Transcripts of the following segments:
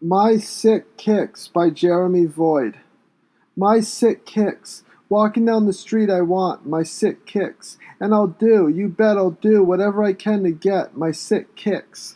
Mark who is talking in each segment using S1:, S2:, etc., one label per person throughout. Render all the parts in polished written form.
S1: My Sick Kicks by Jeremy Void. My sick kicks. Walking down the street I want my sick kicks. And I'll do, you bet I'll do whatever I can to get my sick kicks.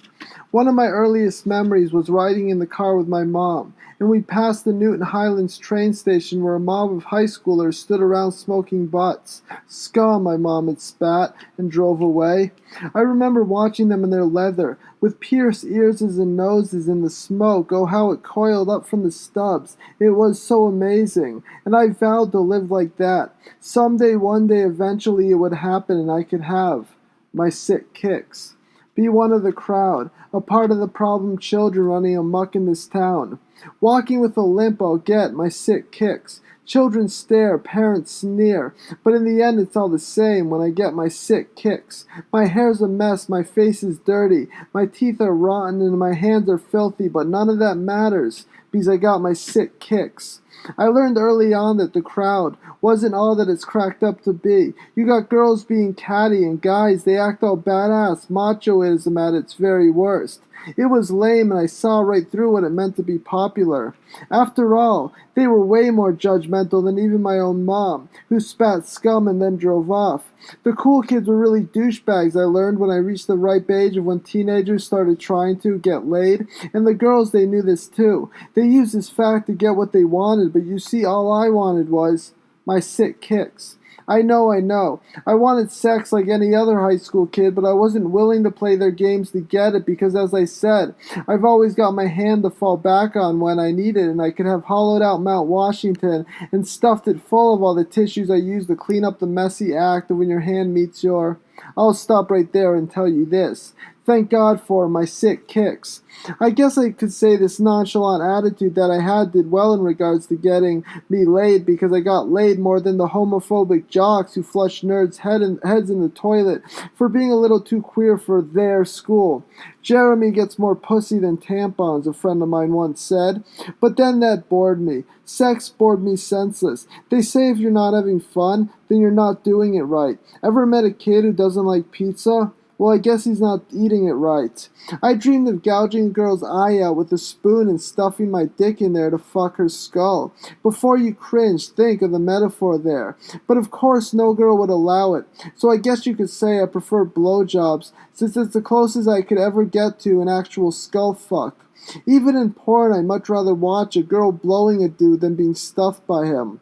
S1: One of my earliest memories was riding in the car with my mom, and we passed the Newton Highlands train station where a mob of high schoolers stood around smoking butts. Scum, my mom had spat, and drove away. I remember watching them in their leather, with pierced ears and noses in the smoke. Oh, how it coiled up from the stubs. It was so amazing, and I vowed to live like that. Someday, one day, eventually it would happen, and I could have my sick kicks. Be one of the crowd, a part of the problem children running amok in this town. Walking with a limp, I'll get my sick kicks. Children stare, parents sneer, but in the end it's all the same when I get my sick kicks. My hair's a mess, my face is dirty, my teeth are rotten, and my hands are filthy, but none of that matters, because I got my sick kicks. I learned early on that the crowd wasn't all that it's cracked up to be. You got girls being catty and guys, they act all badass, machoism at its very worst. It was lame and I saw right through what it meant to be popular. After all, they were way more judgmental than even my own mom, who spat scum and then drove off. The cool kids were really douchebags, I learned when I reached the ripe age of when teenagers started trying to get laid, and the girls, they knew this too. They used this fact to get what they wanted, but you see, all I wanted was my sick kicks. I know. I wanted sex like any other high school kid, but I wasn't willing to play their games to get it because, as I said, I've always got my hand to fall back on when I need it, and I could have hollowed out Mount Washington and stuffed it full of all the tissues I use to clean up the messy act of when your hand meets your... I'll stop right there and tell you this. Thank God for my sick kicks. I guess I could say this nonchalant attitude that I had did well in regards to getting me laid because I got laid more than the homophobic jocks who flushed nerds' heads in the toilet for being a little too queer for their school. Jeremy gets more pussy than tampons, a friend of mine once said. But then that bored me. Sex bored me senseless. They say if you're not having fun, then you're not doing it right. Ever met a kid who doesn't like pizza? Well, I guess he's not eating it right. I dreamed of gouging a girl's eye out with a spoon and stuffing my dick in there to fuck her skull. Before you cringe, think of the metaphor there. But of course, no girl would allow it. So I guess you could say I prefer blowjobs, since it's the closest I could ever get to an actual skull fuck. Even in porn, I'd much rather watch a girl blowing a dude than being stuffed by him.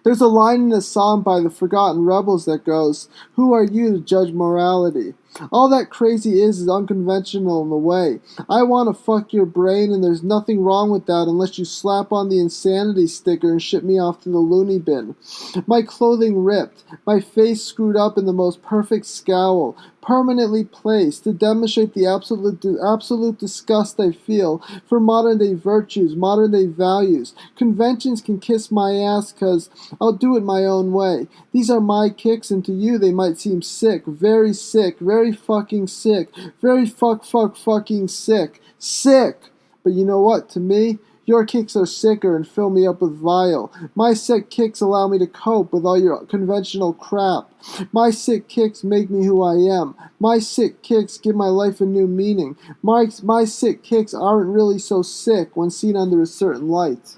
S1: There's a line in a song by the Forgotten Rebels that goes, "Who are you to judge morality?" All that crazy is unconventional in the way. I want to fuck your brain, and there's nothing wrong with that unless you slap on the insanity sticker and ship me off to the loony bin. My clothing ripped, my face screwed up in the most perfect scowl, permanently placed to demonstrate the absolute disgust I feel for modern-day virtues, modern-day values. Conventions can kiss my ass 'cause I'll do it my own way. These are my kicks, and to you they might seem sick, very fucking sick, very fucking sick. Sick! But you know what? To me, your kicks are sicker and fill me up with vile. My sick kicks allow me to cope with all your conventional crap. My sick kicks make me who I am. My sick kicks give my life a new meaning. My sick kicks aren't really so sick when seen under a certain light.